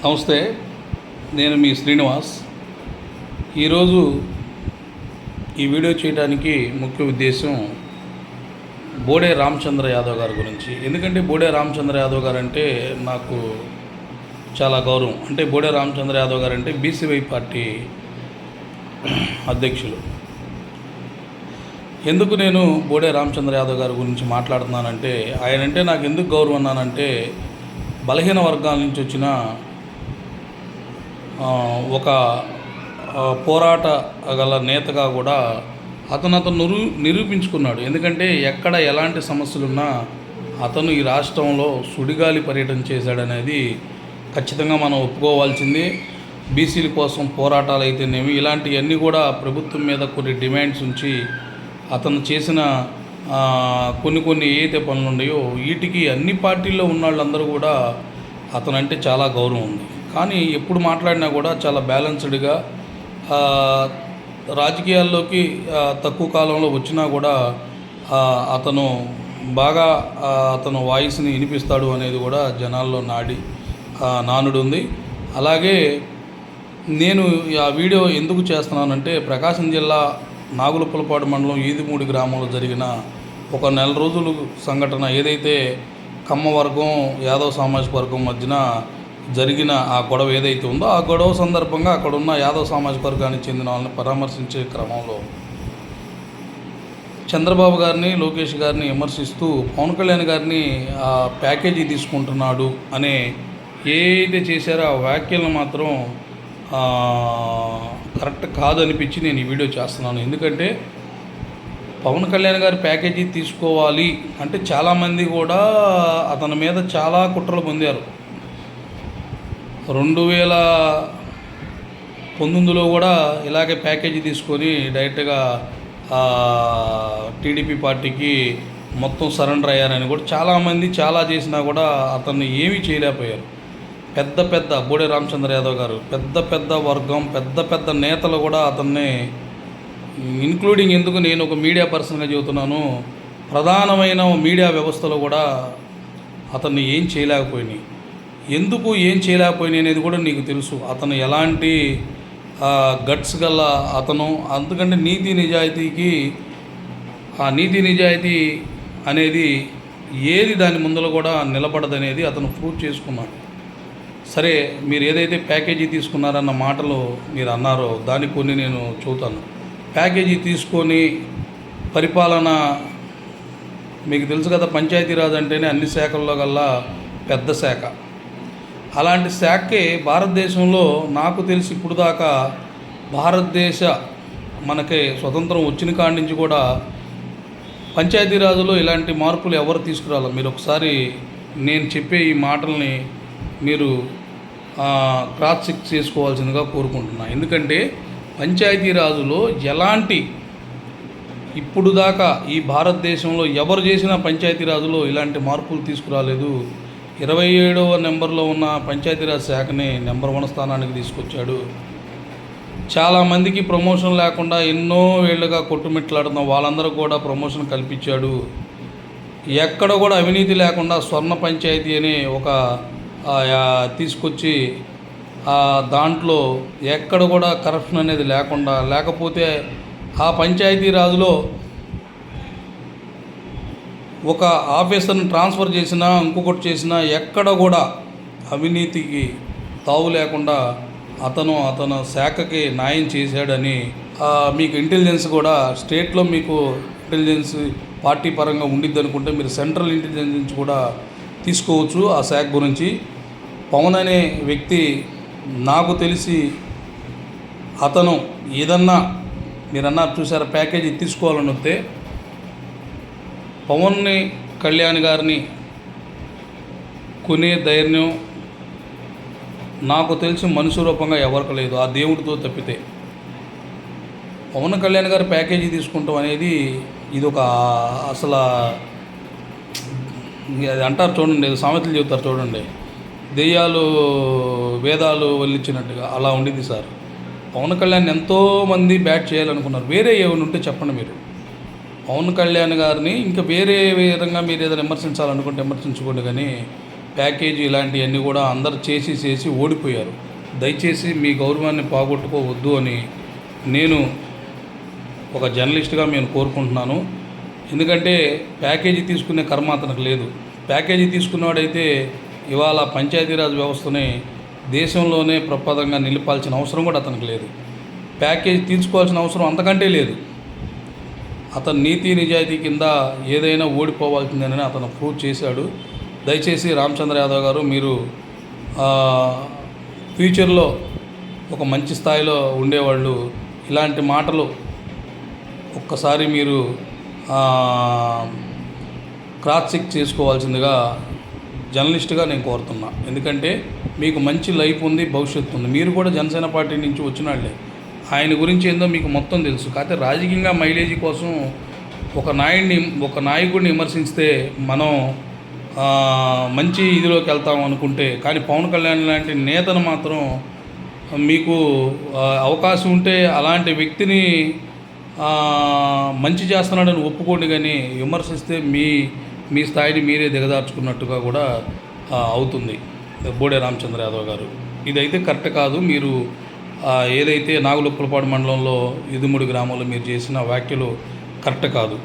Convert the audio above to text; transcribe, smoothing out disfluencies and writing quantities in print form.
నమస్తే, నేను మీ శ్రీనివాస్. ఈరోజు ఈ వీడియో చేయడానికి ముఖ్య ఉద్దేశం బోడే రామచంద్ర యాదవ్ గారి గురించి. ఎందుకంటే బోడే రామచంద్ర యాదవ్ గారు అంటే నాకు చాలా గౌరవం. అంటే బోడే రామచంద్ర యాదవ్ గారు అంటే బీసీవై పార్టీ అధ్యక్షులు. ఎందుకు నేను బోడే రామచంద్ర యాదవ్ గారి గురించి మాట్లాడుతున్నానంటే, ఆయన అంటే నాకు ఎందుకు గౌరవం అన్నానంటే, బలహీన వర్గాల నుంచి వచ్చిన ఒక పోరాట గల నేతగా కూడా అతను నిరూపించుకున్నాడు. ఎందుకంటే ఎక్కడ ఎలాంటి సమస్యలున్నా అతను ఈ రాష్ట్రంలో సుడిగాలి పర్యటన చేశాడనేది ఖచ్చితంగా మనం ఒప్పుకోవాల్సింది. బీసీల కోసం పోరాటాలు అయితేనేమి ఇలాంటివన్నీ కూడా ప్రభుత్వం మీద కొన్ని డిమాండ్స్ ఉంచి అతను చేసిన కొన్ని ఏదైతే పనులు ఉన్నాయో వీటికి అన్ని పార్టీల్లో ఉన్న వాళ్ళందరూ కూడా అతనంటే చాలా గౌరవం ఉంది. కానీ ఎప్పుడు మాట్లాడినా కూడా చాలా బ్యాలెన్స్డ్గా, రాజకీయాల్లోకి తక్కువ కాలంలో వచ్చినా కూడా అతను బాగా అతను వాయిస్ని వినిపిస్తాడు అనేది కూడా జనాల్లో నానుడు ఉంది. అలాగే నేను ఆ వీడియో ఎందుకు చేస్తున్నానంటే, ప్రకాశం జిల్లా నాగులపులపాడు మండలం ఈదిమూడి గ్రామంలో జరిగిన ఒక నెల రోజులు సంఘటన ఏదైతే కమ్మ వర్గం యాదవ్ సామాజిక వర్గం మధ్యన జరిగిన ఆ గొడవ ఏదైతే ఉందో, ఆ గొడవ సందర్భంగా అక్కడ ఉన్న యాదవ్ సామాజిక వర్గానికి చెందిన వాళ్ళని పరామర్శించే క్రమంలో చంద్రబాబు గారిని, లోకేష్ గారిని విమర్శిస్తూ పవన్ కళ్యాణ్ గారిని ప్యాకేజీ తీసుకుంటున్నాడు అనే ఏదైతే చేశారో ఆ వ్యాఖ్యలను మాత్రం కరెక్ట్ కాదనిపించి నేను ఈ వీడియో చేస్తున్నాను. ఎందుకంటే పవన్ కళ్యాణ్ గారు ప్యాకేజీ తీసుకోవాలి అంటే చాలామంది కూడా అతని మీద చాలా కుట్రలు పొందారు. 2019లో కూడా ఇలాగే ప్యాకేజీ తీసుకొని డైరెక్ట్గా టీడీపీ పార్టీకి మొత్తం సరెండర్ అయ్యారని కూడా చాలామంది చాలా చేసినా కూడా అతన్ని ఏమీ చేయలేకపోయారు. పెద్ద బోడే రామచంద్ర యాదవ్ గారు పెద్ద వర్గం పెద్ద నేతలు కూడా అతన్ని, ఇంక్లూడింగ్ ఎందుకు నేను ఒక మీడియా పర్సన్గా చెబుతున్నాను, ప్రధానమైన మీడియా వ్యవస్థలో కూడా అతన్ని ఏం చేయలేకపోయినాయి. ఎందుకు ఏం చేయలేకపోయినాయి అనేది కూడా నీకు తెలుసు. అతను ఎలాంటి గట్స్ గల అతను, అందుకంటే నీతి నిజాయితీ అనేది ఏది దాని ముందర కూడా నిలబడదనేది అతను ప్రూవ్ చేసుకున్నాడు. సరే, మీరు ఏదైతే ప్యాకేజీ తీసుకున్నారన్న మాటలు మీరు అన్నారో దానికి కొన్ని నేను చూతాను. ప్యాకేజీ తీసుకొని పరిపాలన, మీకు తెలుసు కదా, పంచాయతీరాజ్ అంటేనే అన్ని శాఖల్లో కల్లా పెద్ద శాఖ. అలాంటి శాఖే భారతదేశంలో నాకు తెలిసి ఇప్పుడు దాకా మనకి స్వతంత్రం వచ్చిన కాడి నుంచి కూడా పంచాయతీరాజులో ఇలాంటి మార్పులు ఎవరు తీసుకురాలి. మీరు ఒకసారి నేను చెప్పే ఈ మాటల్ని మీరు క్రాస్ చెక్ చేసుకోవాల్సిందిగా కోరుకుంటున్నా. ఎందుకంటే పంచాయతీరాజులో ఇప్పుడు దాకా ఈ భారతదేశంలో ఎవరు చేసిన పంచాయతీరాజులో ఇలాంటి మార్పులు తీసుకురాలేదు. 27వ నెంబర్లో ఉన్న పంచాయతీరాజ్ శాఖని నెంబర్ 1 స్థానానికి తీసుకొచ్చాడు. చాలామందికి ప్రమోషన్ లేకుండా ఎన్నో ఏళ్ళుగా కొట్టుమిట్లాడుతున్న వాళ్ళందరూ కూడా ప్రమోషన్ కల్పించాడు. ఎక్కడ కూడా అవినీతి లేకుండా స్వర్ణ పంచాయతీ అనే ఒక తీసుకొచ్చి దాంట్లో ఎక్కడ కూడా కరప్షన్ అనేది లేకపోతే ఆ పంచాయతీరాజులో ఒక ఆఫీసర్ని ట్రాన్స్ఫర్ చేసినా ఇంకొకటి చేసినా ఎక్కడ కూడా అవినీతికి తావు లేకుండా అతను శాఖకి న్యాయం చేశాడని మీకు ఇంటెలిజెన్స్ కూడా స్టేట్లో మీకు ఇంటెలిజెన్స్ పార్టీ పరంగా ఉండిద్ది అనుకుంటే మీరు సెంట్రల్ ఇంటెలిజెన్స్ కూడా తీసుకోవచ్చు ఆ శాఖ గురించి. పవన్ అనే వ్యక్తి నాకు తెలిసి అతను ఏదన్నా మీరన్నారు చూసారా, ప్యాకేజీ తీసుకోవాలని వస్తే పవన్ కళ్యాణ్ గారిని కొనే ధైర్యం నాకు తెలిసి మనుషు రూపంగా ఎవరికి లేదు, ఆ దేవుడితో తప్పితే. పవన్ కళ్యాణ్ గారు ప్యాకేజీ తీసుకుంటాం అనేది ఇది ఒక అసలు అంటారు చూడండి, సామెతలు చెబుతారు చూడండి, దెయ్యాలు వేదాలు వల్లించినట్టుగా అలా ఉండింది సార్. పవన్ కళ్యాణ్ ఎంతోమంది బ్యాట్ చేయాలనుకున్నారు. వేరే ఏమైనా ఉంటే చెప్పండి మీరు. పవన్ కళ్యాణ్ గారిని ఇంకా వేరే విధంగా మీరు ఏదైనా విమర్శించాలనుకుంటే విమర్శించుకోండి, కానీ ప్యాకేజీ ఇలాంటివన్నీ కూడా అందరు చేసి ఓడిపోయారు. దయచేసి మీ గౌరవాన్ని పోగొట్టుకోవద్దు అని నేను ఒక జర్నలిస్ట్గా నేను కోరుకుంటున్నాను. ఎందుకంటే ప్యాకేజీ తీసుకునే కర్మ అతనికి లేదు. ప్యాకేజీ తీసుకున్నవాడైతే ఇవాళ పంచాయతీరాజ్ వ్యవస్థని దేశంలోనే ప్రప్రదంగా నిలపాల్సిన అవసరం కూడా అతనికి లేదు. ప్యాకేజీ తీసుకోవాల్సిన అవసరం అంతకంటే లేదు. అతను నీతి నిజాయితీ కింద ఏదైనా ఓడిపోవాల్సిందేనని అతను ప్రూవ్ చేశాడు. దయచేసి రామచంద్ర యాదవ్ గారు మీరు ఫ్యూచర్లో ఒక మంచి స్థాయిలో ఉండేవాళ్ళు ఇలాంటి మాటలు ఒక్కసారి మీరు క్రాస్ చెక్ చేసుకోవాల్సిందిగా జర్నలిస్ట్గా నేను కోరుతున్నా. ఎందుకంటే మీకు మంచి లైఫ్ ఉంది, భవిష్యత్తు ఉంది. మీరు కూడా జనసేన పార్టీ నుంచి వచ్చినాళ్ళే. ఆయన గురించి ఏందో మీకు మొత్తం తెలుసు. కాకపోతే రాజకీయంగా మైలేజీ కోసం ఒక నాయకుడిని విమర్శిస్తే మనం మంచి ఇదిలోకి వెళ్తాం అనుకుంటే, కానీ పవన్ కళ్యాణ్ లాంటి నేతను మాత్రం మీకు అవకాశం ఉంటే అలాంటి వ్యక్తిని మంచి చేస్తున్నాడని ఒప్పుకోండి, కానీ విమర్శిస్తే మీ స్థాయిని మీరే దిగదార్చుకున్నట్టుగా కూడా అవుతుంది. బోడే రామచంద్ర యాదవ్ గారు ఇదైతే కరెక్ట్ కాదు. మీరు ఏదైతే నాగులుప్పలపాడు మండలంలో ఇదుముడి గ్రామంలో మీరు చేసిన వ్యాఖ్యలు కరెక్ట్ కాదు.